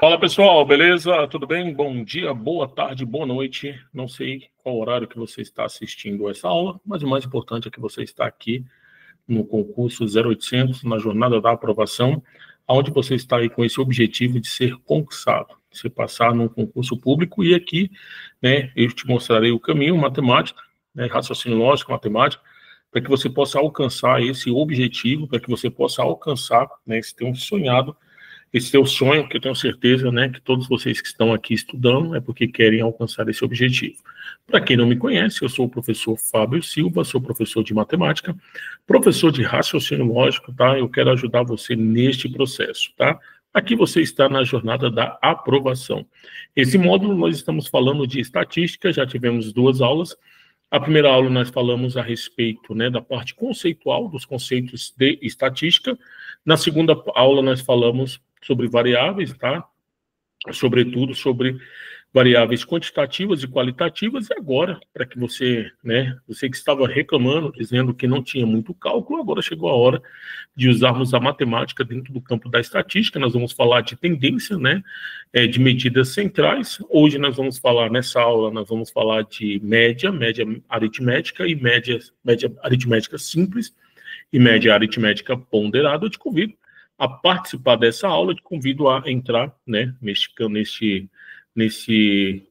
Fala pessoal, beleza? Tudo bem? Bom dia, boa tarde, boa noite. Não sei qual horário que você está assistindo essa aula, mas o mais importante é que você está aqui no concurso 0800, na jornada da aprovação, onde você está aí com esse objetivo de ser concursado, de se passar num concurso público. E aqui, né, eu te mostrarei o caminho, matemática, né, raciocínio lógico, matemática, para que você possa alcançar esse objetivo, para que você possa alcançar, né, esse teu sonhado, esse teu sonho, que eu tenho certeza, né, que todos vocês que estão aqui estudando é porque querem alcançar esse objetivo. Para quem não me conhece, eu sou o professor Fábio Silva, sou professor de matemática, professor de raciocínio lógico, tá? Eu quero ajudar você neste processo, tá? Aqui você está na jornada da aprovação. Esse módulo nós estamos falando de estatística, já tivemos 2 aulas. A primeira aula nós falamos a respeito, né, da parte conceitual, dos conceitos de estatística. Na segunda aula nós falamos sobre variáveis, tá? Sobretudo sobre variáveis quantitativas e qualitativas. E agora, para que você, né, você que estava reclamando, dizendo que não tinha muito cálculo, agora chegou a hora de usarmos a matemática dentro do campo da estatística. Nós vamos falar de tendência, né, de medidas centrais. Hoje nós vamos falar, nessa aula, nós vamos falar de média aritmética e média aritmética simples e média aritmética ponderada. Eu te convido a participar dessa aula, te convido a entrar, né,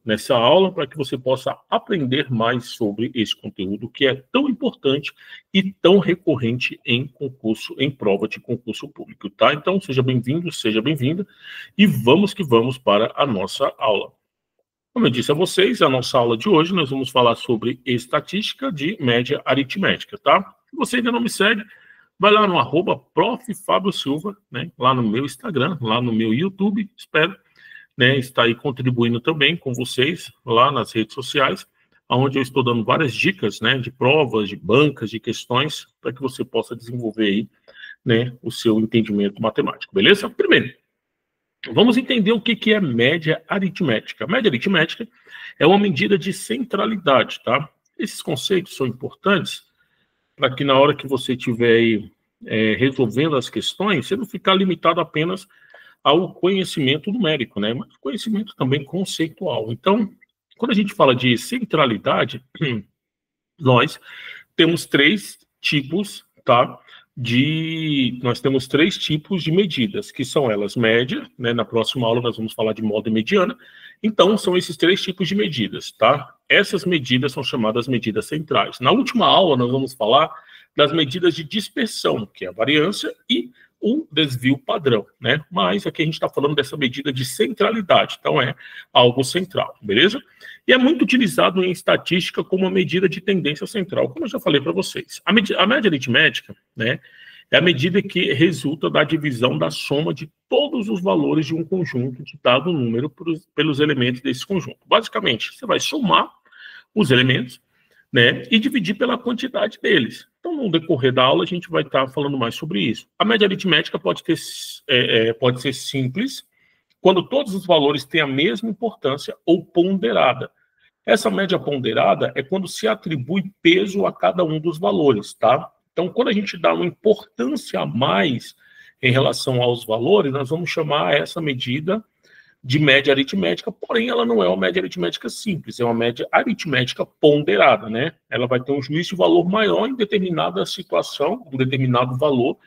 nessa aula, para que você possa aprender mais sobre esse conteúdo que é tão importante e tão recorrente em concurso, em prova de concurso público, tá? Então, seja bem-vindo, seja bem-vinda, e vamos que vamos para a nossa aula. Como eu disse a vocês, a nossa aula de hoje, nós vamos falar sobre estatística de média aritmética, tá? Se você ainda não me segue, vai lá no @Prof. Fábio Silva, né, lá no meu Instagram, lá no meu YouTube, espero, né, estar aí contribuindo também com vocês lá nas redes sociais, onde eu estou dando várias dicas, né, de provas, de bancas, de questões, para que você possa desenvolver aí, né, o seu entendimento matemático, beleza? Primeiro, vamos entender o que é média aritmética. A média aritmética é uma medida de centralidade, tá? Esses conceitos são importantes para que na hora que você estiver aí, resolvendo as questões, você não ficar limitado apenas ao conhecimento numérico, né? Mas conhecimento também conceitual. Então, quando a gente fala de centralidade, nós temos 3 tipos, tá? Nós temos 3 tipos de medidas, que são elas média, né? Na próxima aula nós vamos falar de moda e mediana. Então, são esses 3 tipos de medidas, tá? Essas medidas são chamadas medidas centrais. Na última aula, nós vamos falar das medidas de dispersão, que é a variância e o desvio padrão, né? Mas aqui a gente está falando dessa medida de centralidade, então é algo central, beleza? E é muito utilizado em estatística como uma medida de tendência central, como eu já falei para vocês. A média aritmética, né, é a medida que resulta da divisão da soma de todos os valores de um conjunto de dado número pelos elementos desse conjunto. Basicamente, você vai somar os elementos, né, e dividir pela quantidade deles. Então, no decorrer da aula, a gente vai estar falando mais sobre isso. A média aritmética pode ser simples, quando todos os valores têm a mesma importância, ou ponderada. Essa média ponderada é quando se atribui peso a cada um dos valores, tá? Então, quando a gente dá uma importância a mais em relação aos valores, nós vamos chamar essa medida de média aritmética, porém ela não é uma média aritmética simples, é uma média aritmética ponderada, né? Ela vai ter um juízo de valor maior em determinada situação, um determinado valor,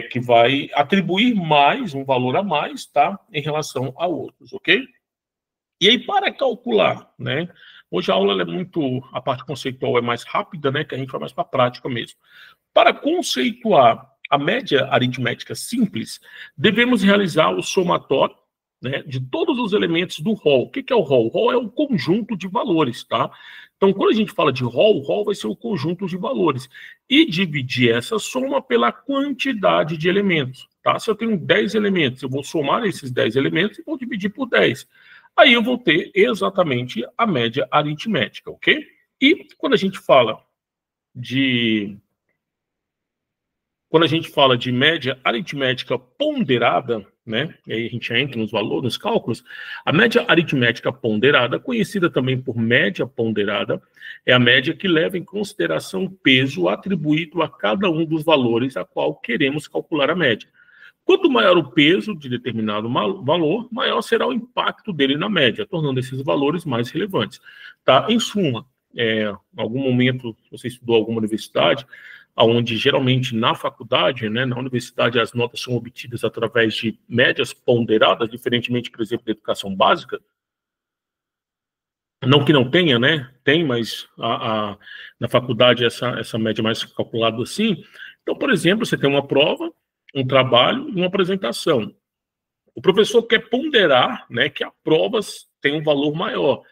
que vai atribuir mais, um valor a mais, tá? Em relação a outros, ok? E aí, para calcular, né? Hoje a aula a parte conceitual é mais rápida, né? Que a gente vai mais para a prática mesmo. Para conceituar a média aritmética simples, devemos realizar o somatório, né, de todos os elementos do rol. O que é o rol? O rol é um conjunto de valores, tá? Então, quando a gente fala de rol, o rol vai ser o conjunto de valores. E dividir essa soma pela quantidade de elementos, tá? Se eu tenho 10 elementos, eu vou somar esses 10 elementos e vou dividir por 10. Aí eu vou ter exatamente a média aritmética, ok? E quando a gente fala de média aritmética ponderada, né? E aí a gente entra nos valores, nos cálculos. A média aritmética ponderada, conhecida também por média ponderada, é a média que leva em consideração o peso atribuído a cada um dos valores a qual queremos calcular a média. Quanto maior o peso de determinado valor, maior será o impacto dele na média, tornando esses valores mais relevantes. Tá? Em suma, em algum momento você estudou alguma universidade, onde geralmente na faculdade, né, na universidade, as notas são obtidas através de médias ponderadas, diferentemente, por exemplo, da educação básica. Não que não tenha, né? Tem, mas na faculdade essa média é mais calculada assim. Então, por exemplo, você tem uma prova, um trabalho e uma apresentação. O professor quer ponderar, né, que as provas têm um valor maior.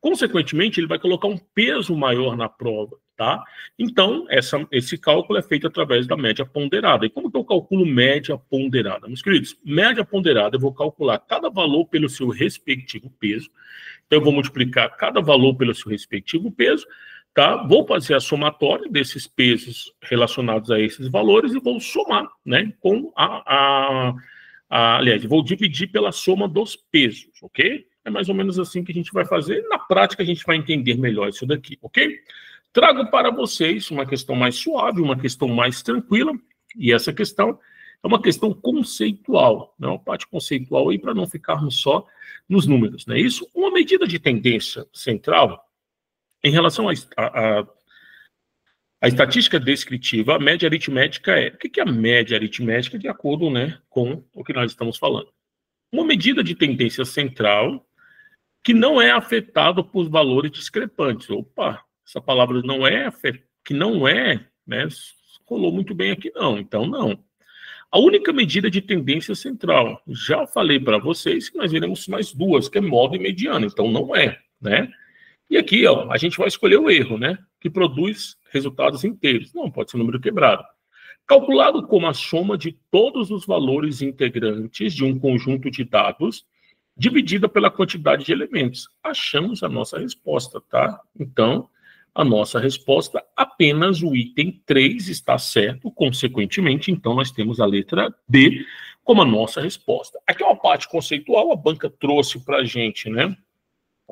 Consequentemente, ele vai colocar um peso maior na prova, tá? Então, esse cálculo é feito através da média ponderada. E como que eu calculo média ponderada? Meus queridos, média ponderada, eu vou calcular cada valor pelo seu respectivo peso. Então, eu vou multiplicar cada valor pelo seu respectivo peso, tá? Vou fazer a somatória desses pesos relacionados a esses valores e vou somar, né, com aliás, vou dividir pela soma dos pesos, ok? É mais ou menos assim que a gente vai fazer. Na prática, a gente vai entender melhor isso daqui, ok? Trago para vocês uma questão mais suave, uma questão mais tranquila, e essa questão é uma questão conceitual, né? Uma parte conceitual aí para não ficarmos só nos números, não é isso? Uma medida de tendência central em relação à estatística descritiva, a média aritmética é... O que é a média aritmética de acordo, né, com o que nós estamos falando? Uma medida de tendência central que não é afetada por valores discrepantes. Opa, essa palavra não é, que não é, né, rolou muito bem aqui não, então não. A única medida de tendência central, já falei para vocês que nós veremos mais duas, que é modo e mediana, então não é, né? E aqui, ó, a gente vai escolher o erro, né, que produz resultados inteiros. Não, pode ser número quebrado. Calculado como a soma de todos os valores integrantes de um conjunto de dados, dividida pela quantidade de elementos. Achamos a nossa resposta, tá? Então, a nossa resposta, apenas o item 3 está certo, consequentemente, então nós temos a letra D como a nossa resposta. Aqui é uma parte conceitual, a banca trouxe para a gente, né?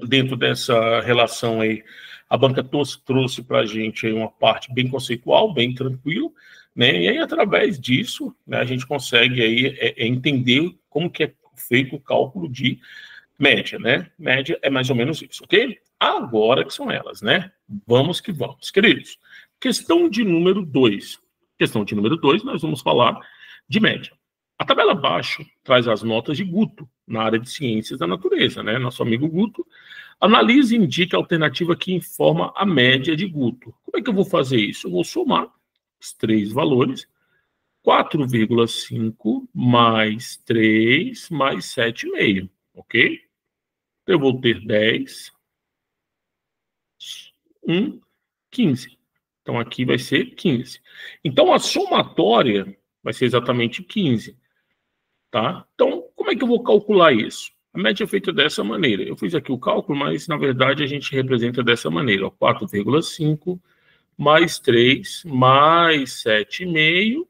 Dentro dessa relação aí, a banca trouxe para a gente aí uma parte bem conceitual, bem tranquila, né? E aí, através disso, né, a gente consegue aí entender como que é feito o cálculo de média, né? Média é mais ou menos isso, ok? Agora que são elas, né? Vamos que vamos, queridos. Questão de número 2. Questão de número 2, nós vamos falar de média. A tabela abaixo traz as notas de Guto, na área de ciências da natureza, né? Nosso amigo Guto. Analise e indique a alternativa que informa a média de Guto. Como é que eu vou fazer isso? Eu vou somar os três valores, 4,5 mais 3 mais 7,5, ok? Eu vou ter 10, 15. Então, aqui vai ser 15. Então, a somatória vai ser exatamente 15, tá? Então, como é que eu vou calcular isso? A média é feita dessa maneira. Eu fiz aqui o cálculo, mas, na verdade, a gente representa dessa maneira. 4,5 mais 3 mais 7,5.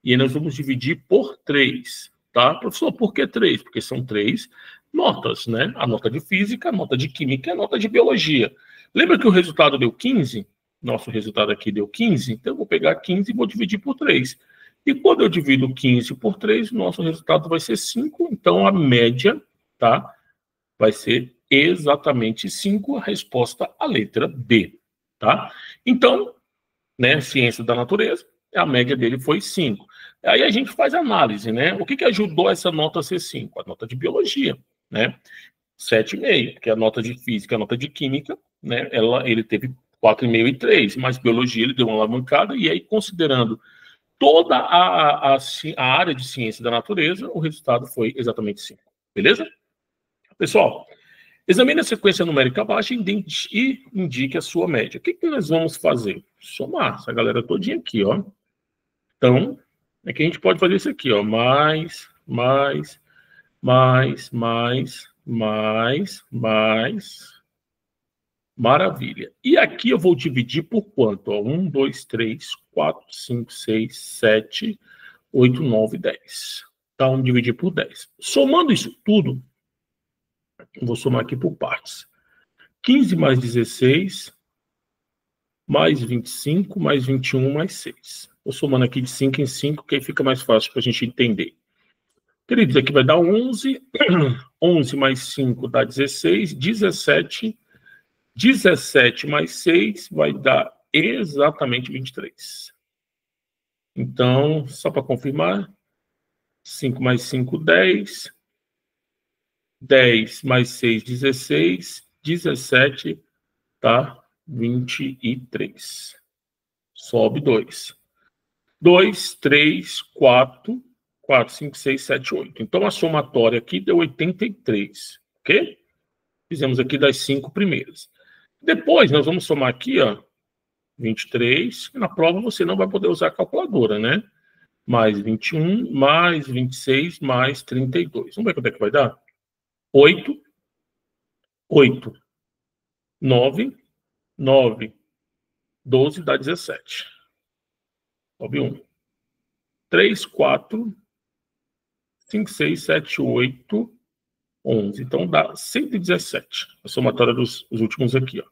E aí nós vamos dividir por 3, tá? Professor, por que 3? Porque são 3 notas, né? A nota de física, a nota de química e a nota de biologia. Lembra que o resultado deu 15? Nosso resultado aqui deu 15, então eu vou pegar 15 e vou dividir por 3. E quando eu divido 15 por 3, nosso resultado vai ser 5, então a média, tá? Vai ser exatamente 5, a resposta à letra D, tá? Então, né, ciência da natureza, a média dele foi 5. Aí a gente faz análise, né? O que ajudou essa nota a ser 5? A nota de biologia, né? 7,5, porque a nota de física, a nota de química, né? Ele teve 4,5 e 3, mas biologia ele deu uma alavancada, e aí, considerando toda a área de ciência da natureza, o resultado foi exatamente 5. Beleza? Pessoal, examine a sequência numérica abaixo e indique a sua média. O que nós vamos fazer? Somar essa galera todinha aqui, ó. Então, aqui a gente pode fazer isso aqui, ó. Mais. Maravilha. E aqui eu vou dividir por quanto? 1, 2, 3, 4, 5, 6, 7, 8, 9, 10. Tá? Vamos dividir por 10. Somando isso tudo, eu vou somar aqui por partes. 15 mais 16, mais 25, mais 21, mais 6. Vou somando aqui de 5 em 5, que aí fica mais fácil para a gente entender. Queridos, aqui vai dar 11. 11 mais 5 dá 16. 17. 17 mais 6 vai dar exatamente 23. Então, só para confirmar, 5 mais 5, 10. 10 mais 6, 16. 17, tá? 23. Sobe 2. 2, 3, 4, 4, 5, 6, 7, 8. Então, a somatória aqui deu 83, ok? Fizemos aqui das 5 primeiras. Depois, nós vamos somar aqui, ó, 23. Na prova, você não vai poder usar a calculadora, né? Mais 21, mais 26, mais 32. Vamos ver quanto é que vai dar? 8, 8, 9, 9, 12 dá 17. Sobe 1. 3, 4, 5, 6, 7, 8, 11. Então, dá 117. A somatória dos últimos aqui, ó.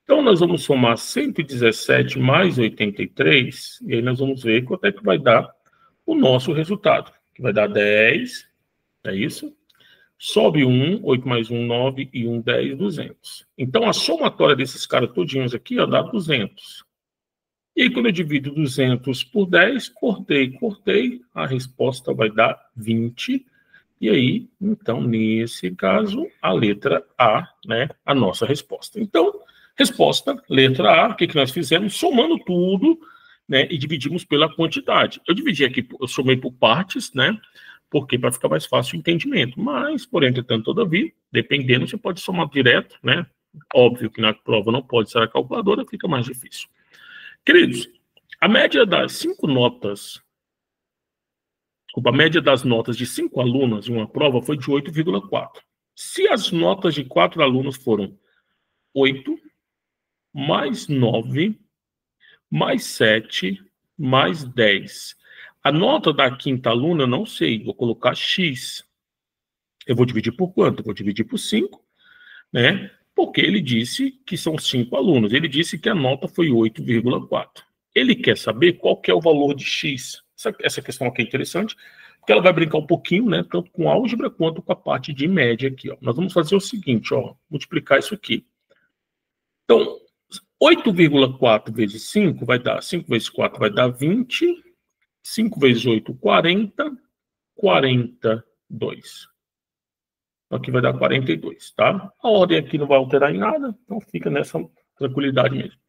Então, nós vamos somar 117 mais 83, e aí nós vamos ver quanto é que vai dar o nosso resultado. Que vai dar 10, é isso? Sobe 1, 8 mais 1, 9, e 1, 10, 200. Então, a somatória desses caras todinhos aqui, ó, dá 200. E aí, quando eu divido 200 por 10, cortei, a resposta vai dar 20. E aí, então, nesse caso, a letra A, né, a nossa resposta. Então, resposta, letra A, o que nós fizemos? Somando tudo, né, e dividimos pela quantidade. Eu dividi aqui, eu somei por partes, né, porque para ficar mais fácil o entendimento. Mas, por entretanto, todavia, dependendo, você pode somar direto, né? Óbvio que na prova não pode ser a calculadora, fica mais difícil. Queridos, a média das 5 notas, a média das notas de 5 alunos em uma prova foi de 8,4. Se as notas de 4 alunos foram 8, mais 9, mais 7, mais 10. A nota da quinta aluna, não sei, vou colocar X. Eu vou dividir por quanto? Eu vou dividir por 5, né? Porque ele disse que são 5 alunos. Ele disse que a nota foi 8,4. Ele quer saber qual que é o valor de X. Essa questão aqui é interessante, porque ela vai brincar um pouquinho, né? Tanto com álgebra quanto com a parte de média aqui, ó. Nós vamos fazer o seguinte, ó. Multiplicar isso aqui. Então, 8,4 vezes 5 vai dar, 5 vezes 4 vai dar 20, 5 vezes 8, 40, 42. Aqui vai dar 42, tá? A ordem aqui não vai alterar em nada, então fica nessa tranquilidade mesmo.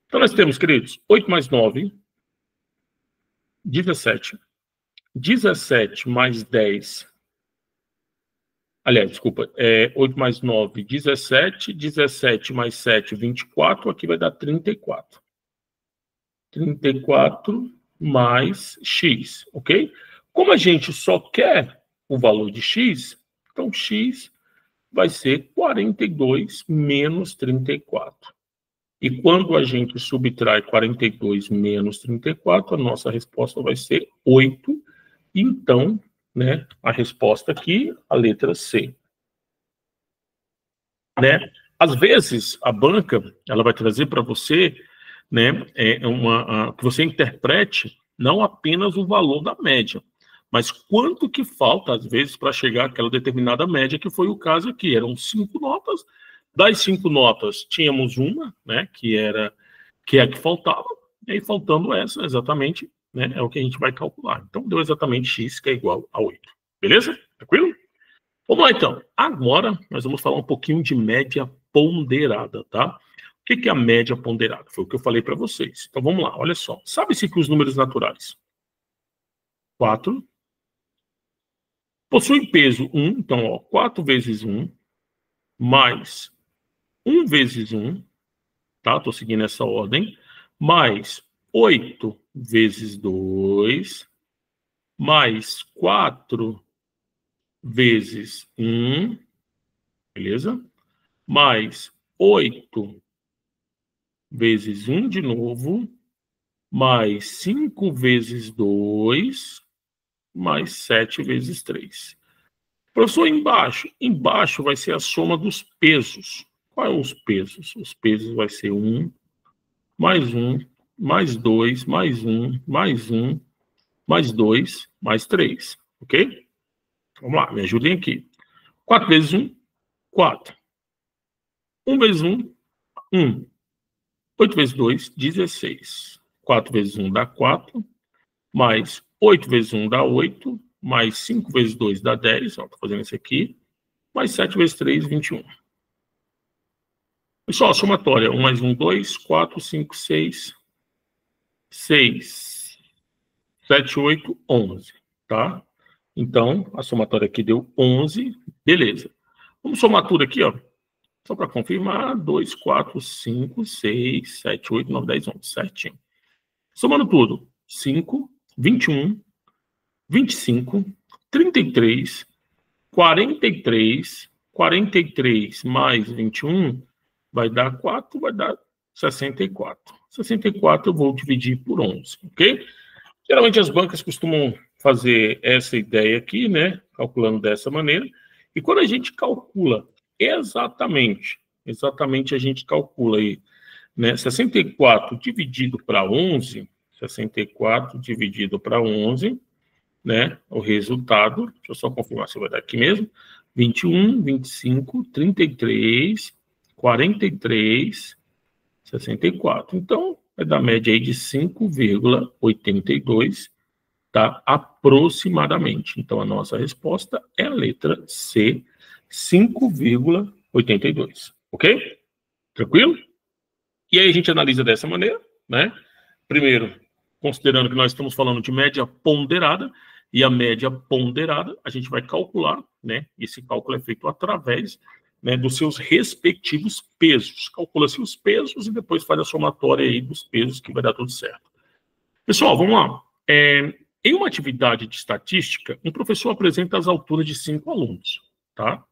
Então, nós temos, queridos, 8 mais 9, 17. 17 mais 10. Aliás, desculpa, 8 mais 9, 17. 17 mais 7, 24. Aqui vai dar 34. 34 mais X, ok? Como a gente só quer o valor de X, então X vai ser 42 menos 34. E quando a gente subtrai 42 menos 34, a nossa resposta vai ser 8. Então, né, a resposta aqui, a letra C. Né? Às vezes, a banca ela vai trazer para você, né, que você interprete não apenas o valor da média, mas quanto que falta, às vezes, para chegar àquela determinada média, que foi o caso aqui. Eram 5 notas. Das 5 notas, tínhamos uma, né, que é a que faltava, e aí faltando essa, exatamente, né, é o que a gente vai calcular. Então, deu exatamente X, que é igual a 8. Beleza? Tranquilo? Vamos lá, então. Agora, nós vamos falar um pouquinho de média ponderada, tá? O que é a média ponderada? Foi o que eu falei para vocês. Então, vamos lá, olha só. Sabe-se que os números naturais 4 possuem peso 1, então, ó, 4 vezes 1, mais 1 vezes 1, tá? Estou seguindo essa ordem, mais 8 vezes 2, mais 4 vezes 1, beleza? Mais 8 vezes 1 de novo, mais 5 vezes 2, mais 7 vezes 3. Professor, embaixo vai ser a soma dos pesos. Quais são os pesos? Os pesos vai ser 1, mais 1, mais 2, mais 1, mais 1, mais 2, mais 3, ok? Vamos lá, me ajudem aqui. 4 vezes 1, 4. 1 vezes 1, 1. 8 vezes 2, 16. 4 vezes 1 dá 4. Mais 8 vezes 1 dá 8. Mais 5 vezes 2 dá 10. Estou fazendo isso aqui. Mais 7 vezes 3, 21. Pessoal, somatória. 1 mais 1, 2. 4, 5, 6. 6. 7, 8, 11. Tá? Então, a somatória aqui deu 11. Beleza. Vamos somar tudo aqui, ó. Só para confirmar. 2, 4, 5, 6, 7, 8, 9, 10, 11. Certinho. Somando tudo. 5, 21, 25, 33, 43, 43 mais 21 vai dar 4, vai dar 64. 64 eu vou dividir por 11, ok? Geralmente as bancas costumam fazer essa ideia aqui, né? Calculando dessa maneira. E quando a gente calcula exatamente a gente calcula aí, né? 64 dividido para 11, 64 dividido para 11, né? O resultado, deixa eu só confirmar se vai dar aqui mesmo, 21, 25, 33, 43, 64. Então, vai dar média aí de 5,82, tá? Aproximadamente. Então, a nossa resposta é a letra C, 5,82. Ok? Tranquilo? E aí a gente analisa dessa maneira, né? Primeiro, considerando que nós estamos falando de média ponderada, e a média ponderada a gente vai calcular, né? Esse cálculo é feito através, né, dos seus respectivos pesos. Calcula-se os pesos e depois faz a somatória aí dos pesos, que vai dar tudo certo. Pessoal, vamos lá. Em uma atividade de estatística, um professor apresenta as alturas de 5 alunos, tá?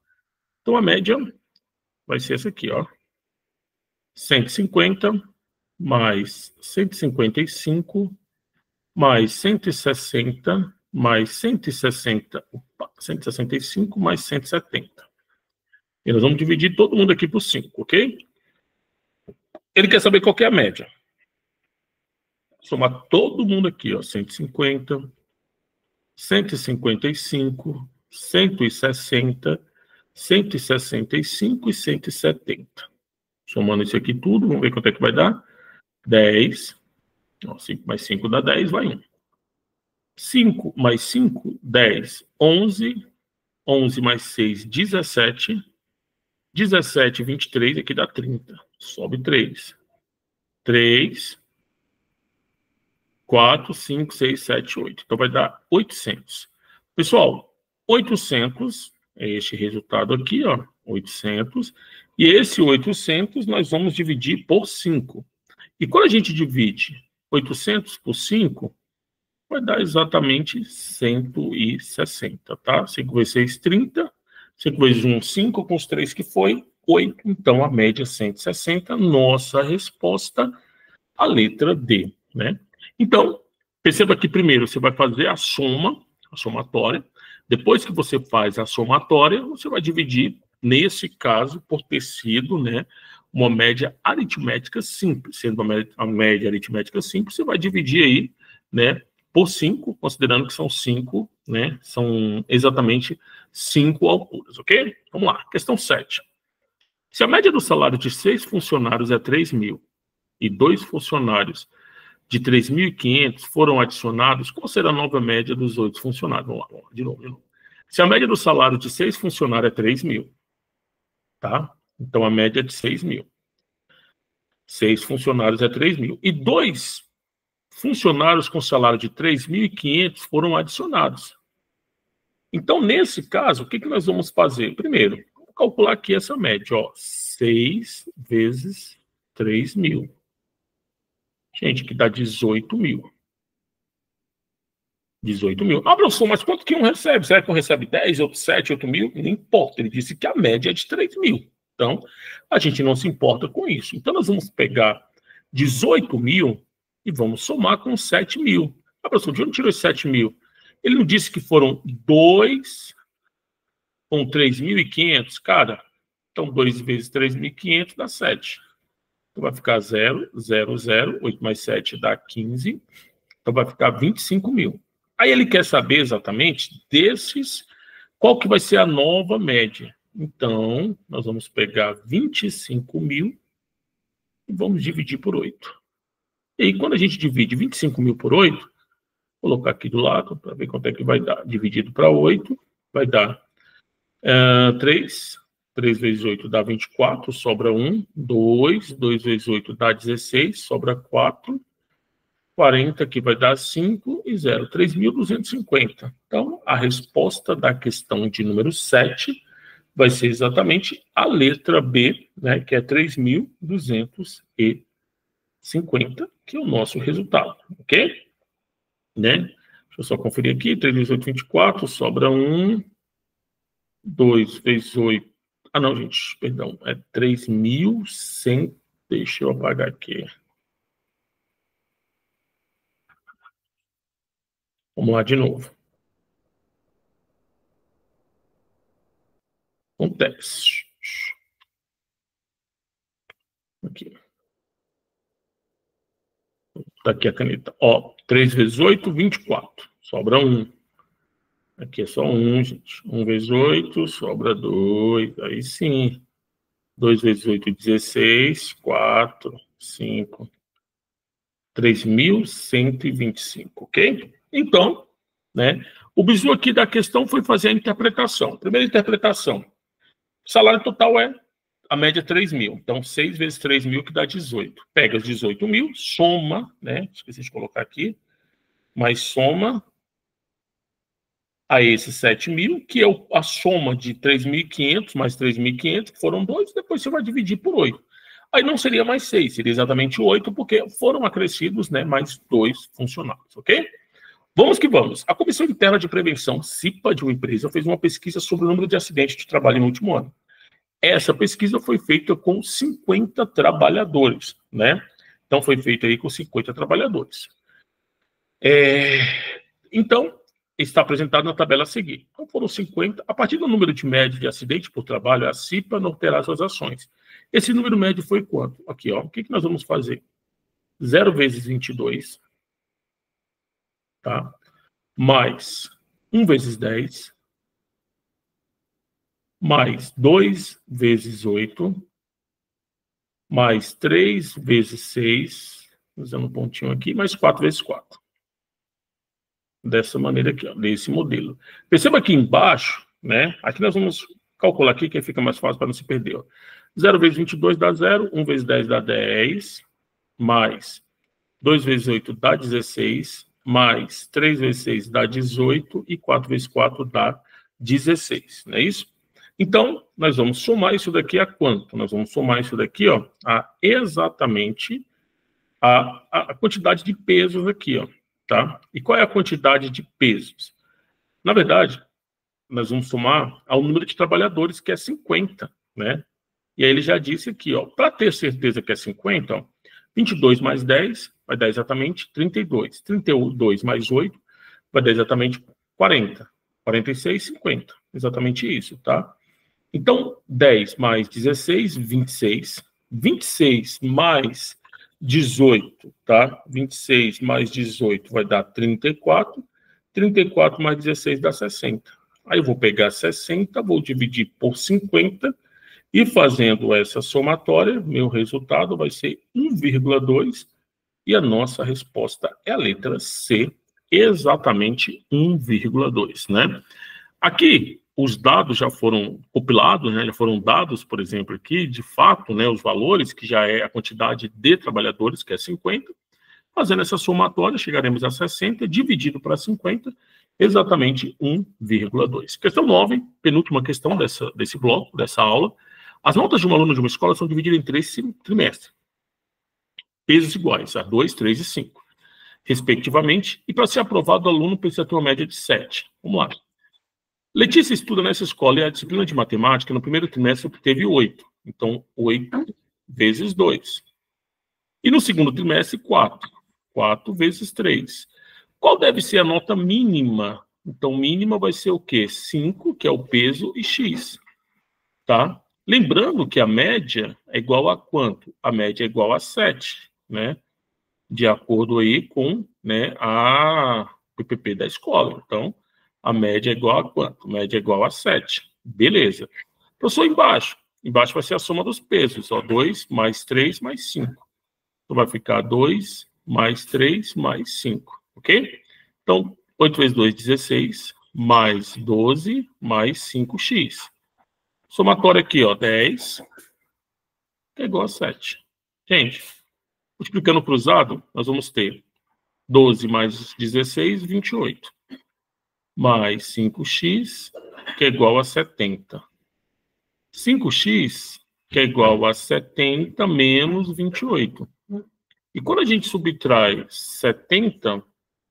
Então, a média vai ser essa aqui, ó. 150 mais 155 mais 160 mais 165 mais 170. E nós vamos dividir todo mundo aqui por 5, ok? Ele quer saber qual que é a média. Somar todo mundo aqui, ó. 150, 155, 160, 165 e 170. Somando isso aqui tudo, vamos ver quanto é que vai dar. 10. 5 mais 5 dá 10, vai 1. 5 mais 5, 10. 11. 11 mais 6, 17. 17, 23, aqui dá 30. Sobe 3. 3, 4, 5, 6, 7, 8. Então vai dar 800. Pessoal, 800 é este resultado aqui, ó. 800. E esse 800 nós vamos dividir por 5. E quando a gente divide 800 por 5, vai dar exatamente 160, tá? 5 vezes 6, 30. 5 vezes 1, 5, com os 3 que foi, 8. Então, a média é 160. Nossa resposta, a letra D, né? Então, perceba que primeiro você vai fazer a soma, a somatória. Depois que você faz a somatória, você vai dividir, nesse caso, por ter sido, né, uma média aritmética simples. Sendo uma média aritmética simples, você vai dividir aí, né, por 5, considerando que são 5, né, são exatamente 5 alturas, ok? Vamos lá, questão 7. Se a média do salário de 6 funcionários é 3 mil e 2 funcionários de 3.500 foram adicionados, qual será a nova média dos 8 funcionários? Vamos lá, de novo. Se a média do salário de 6 funcionários é 3 mil, tá? Então a média é de 6 mil. 6 funcionários é 3 mil. E 2 funcionários com salário de 3.500 foram adicionados. Então, nesse caso, o que nós vamos fazer? Primeiro, vamos calcular aqui essa média, ó. 6 vezes 3 mil. Gente, que dá 18 mil. 18 mil. Ah, professor, mas quanto que um recebe? Será que um recebe 10, outro 7, 8 mil? Não importa. Ele disse que a média é de 3 mil. Então, a gente não se importa com isso. Então, nós vamos pegar 18 mil e vamos somar com 7 mil. Ah, professor, de onde tirou esses 7 mil? Ele não disse que foram 2 com 3.500 cada? Então, 2 vezes 3.500 dá 7. Então, vai ficar 0, 0, 0. 8 mais 7 dá 15. Então, vai ficar 25 mil. Aí ele quer saber exatamente desses Qual que vai ser a nova média? Então, nós vamos pegar 25 mil e vamos dividir por 8. E aí, quando a gente divide 25 mil por 8, vou colocar aqui do lado para ver quanto é que vai dar. Dividido para 8, vai dar 3. 3 vezes 8 dá 24, sobra 1. 2. 2 vezes 8 dá 16, sobra 4. 40, que vai dar 5 e 0. 3.250. Então, a resposta da questão de número 7 vai ser exatamente a letra B, né, que é 3.250, que é o nosso resultado, ok? Né? Deixa eu só conferir aqui, 3 vezes 8, 24, sobra 1, 2 vezes 8, não, gente, perdão, é 3.100, deixa eu apagar aqui. Vamos lá de novo. Acontece. Aqui. Tá aqui a caneta. Ó, 3 vezes 8, 24. Sobra 1. Aqui é só 1, gente. 1 vezes 8, sobra 2. Aí sim. 2 vezes 8, 16. 4, 5. 3.125, ok? Então, né, o bizu aqui da questão foi fazer a interpretação. Primeira interpretação. O salário total é a média 3 mil. Então, 6 vezes 3 mil que dá 18. Pega os 18 mil, soma, né? Esqueci de colocar aqui. Mas soma a esses 7 mil, que é a soma de 3.500 mais 3.500, que foram 2, depois você vai dividir por 8. Aí não seria mais 6, seria exatamente 8, porque foram acrescidos, né, mais 2 funcionários, ok? Vamos que vamos. A Comissão Interna de Prevenção, CIPA, de uma empresa, fez uma pesquisa sobre o número de acidentes de trabalho no último ano. Essa pesquisa foi feita com 50 trabalhadores, né? Então, foi feita aí com 50 trabalhadores. Então, está apresentado na tabela a seguir. Então, foram 50. A partir do número de médio de acidente por trabalho, a CIPA norteará suas ações. Esse número médio foi quanto? Aqui, ó. O que nós vamos fazer? 0 vezes 22, tá? Mais 1 vezes 10, mais 2 vezes 8, mais 3 vezes 6, usando um pontinho aqui, mais 4 vezes 4. Dessa maneira aqui, ó, desse modelo. Perceba aqui embaixo, né? Aqui nós vamos calcular aqui, que fica mais fácil para não se perder. Ó. 0 vezes 22 dá 0, 1 vezes 10 dá 10, mais 2 vezes 8 dá 16, mais 3 vezes 6 dá 18 e 4 vezes 4 dá 16, não é isso? Então, nós vamos somar isso daqui a quanto? Nós vamos somar isso daqui, ó, a exatamente a quantidade de pesos aqui, ó, tá? E qual é a quantidade de pesos? Na verdade, nós vamos somar ao número de trabalhadores, que é 50, né? E aí ele já disse aqui, ó, para ter certeza que é 50, ó, 22 mais 10 vai dar exatamente 32. 32 mais 8 vai dar exatamente 40. 46, 50. Exatamente isso, tá? Então, 10 mais 16, 26. 26 mais 18, tá? 26 mais 18 vai dar 34. 34 mais 16 dá 60. Aí eu vou pegar 60, vou dividir por 50 e fazendo essa somatória, meu resultado vai ser 1,2 e a nossa resposta é a letra C, exatamente 1,2, né? Aqui, os dados já foram compilados, né? Já foram dados, por exemplo, aqui, de fato, né, os valores, que já é a quantidade de trabalhadores, que é 50. Fazendo essa somatória, chegaremos a 60, dividido para 50, exatamente 1,2. Questão 9, penúltima questão desse bloco, dessa aula. As notas de um aluno de uma escola são divididas em 3 trimestres. Pesos iguais a 2, 3 e 5, respectivamente. E para ser aprovado, o aluno precisa ter uma média de 7. Vamos lá. Letícia estuda nessa escola e a disciplina de matemática no primeiro trimestre obteve 8. Então, 8 vezes 2. E no segundo trimestre, 4. 4 vezes 3. Qual deve ser a nota mínima? Então, mínima vai ser o quê? 5, que é o peso, e X. Tá? Lembrando que a média é igual a quanto? A média é igual a 7, né? De acordo aí com, né, a PPP da escola. Então, A média é igual a quanto? A média é igual a 7. Beleza. Professor, embaixo. Embaixo vai ser a soma dos pesos. Ó, 2 mais 3 mais 5. Então, vai ficar 2 mais 3 mais 5. Ok? Então, 8 vezes 2, 16. Mais 12 mais 5x. Somatório aqui, ó, 10. Que é igual a 7. Gente, multiplicando cruzado, nós vamos ter 12 mais 16, 28. Mais 5x, que é igual a 70. 5x, que é igual a 70 menos 28. E quando a gente subtrai 70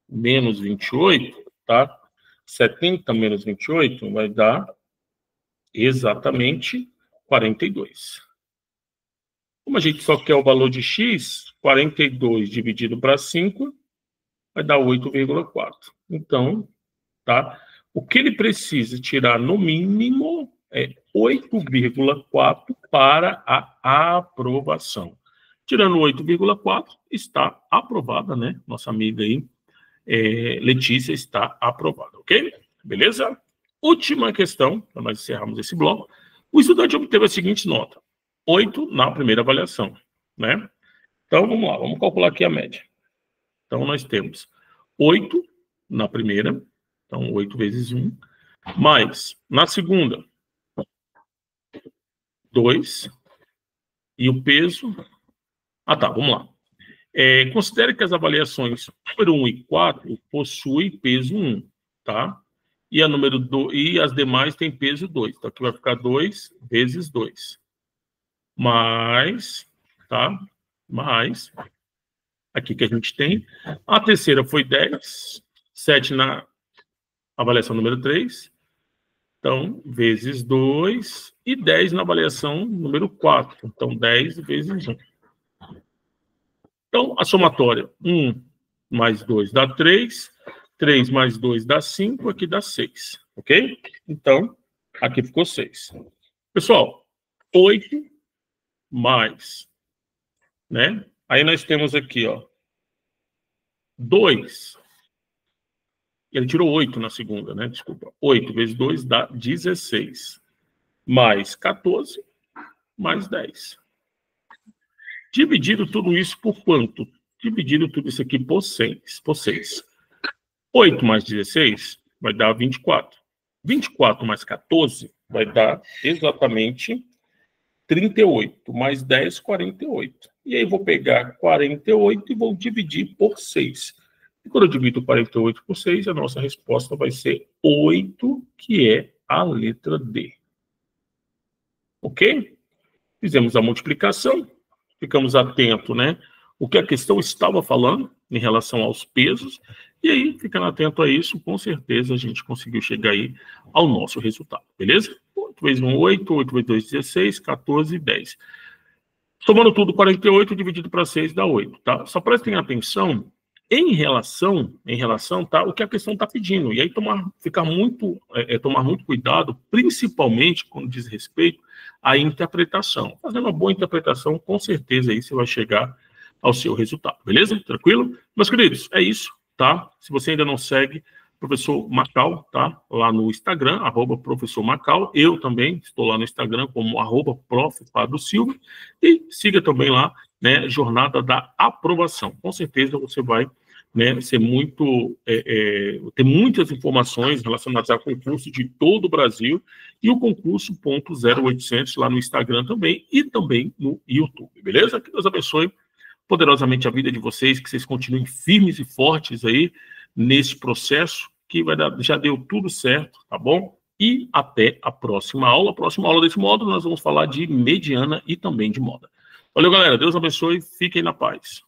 menos 28, tá? 70 menos 28 vai dar exatamente 42. Como a gente só quer o valor de x, 42 dividido para 5 vai dar 8,4. Então, tá? O que ele precisa tirar no mínimo é 8,4 para a aprovação. Tirando 8,4, está aprovada, né? Nossa amiga aí, Letícia, está aprovada, ok? Beleza? Última questão, para nós encerrarmos esse bloco. O estudante obteve a seguinte nota: 8 na primeira avaliação, né? Então, vamos lá, vamos calcular aqui a média. Então, nós temos 8 na primeira, então 8 vezes 1, mais, na segunda, 2, e o peso... Ah, tá, vamos lá. Considere que as avaliações número 1 e 4 possuem peso 1, tá? E a número 2, e as demais têm peso 2. Então, aqui vai ficar 2 vezes 2. Mais, tá? Mais, aqui que a gente tem. A terceira foi 10, 7 na avaliação número 3. Então, vezes 2 e 10 na avaliação número 4. Então, 10 vezes 1. Então, a somatória, 1 mais 2 dá 3, 3 mais 2 dá 5, aqui dá 6, ok? Então, aqui ficou 6. Pessoal, 8 mais, né? Aí nós temos aqui, ó, 2. Ele tirou 8 na segunda, né? Desculpa. 8 vezes 2 dá 16. Mais 14, mais 10. Dividido tudo isso por quanto? Dividido tudo isso aqui por 6. 8 mais 16 vai dar 24. 24 mais 14 vai dar exatamente 38. Mais 10, 48. E aí eu vou pegar 48 e vou dividir por 6. E quando eu divido 48 por 6, a nossa resposta vai ser 8, que é a letra D. Ok? Fizemos a multiplicação. Ficamos atentos, né? O que a questão estava falando em relação aos pesos. E aí, ficando atento a isso, com certeza a gente conseguiu chegar aí ao nosso resultado. Beleza? 8 vezes 1, 8. 8 vezes 2, 16. 14 e 10. Somando tudo, 48 dividido para 6 dá 8, tá? Só prestem atenção em relação, tá, o que a questão está pedindo. E aí tomar muito cuidado, principalmente quando diz respeito à interpretação. Fazendo uma boa interpretação, com certeza aí você vai chegar ao seu resultado. Beleza? Tranquilo? Meus queridos, é isso, tá? Se você ainda não segue, Professor Macau, tá? Lá no Instagram, @professor Macau. Eu também estou lá no Instagram como @prof. Fábio Silva. E siga também lá, né, Jornada da Aprovação. Com certeza você vai, né, ser muito, ter muitas informações relacionadas ao concurso de todo o Brasil e o concurso .0800 lá no Instagram também e também no YouTube, beleza? Que Deus abençoe poderosamente a vida de vocês, que vocês continuem firmes e fortes aí nesse processo, que vai dar, já deu tudo certo, tá bom? E até a próxima aula. A próxima aula desse módulo nós vamos falar de mediana e também de moda. Valeu, galera. Deus abençoe. Fiquem na paz.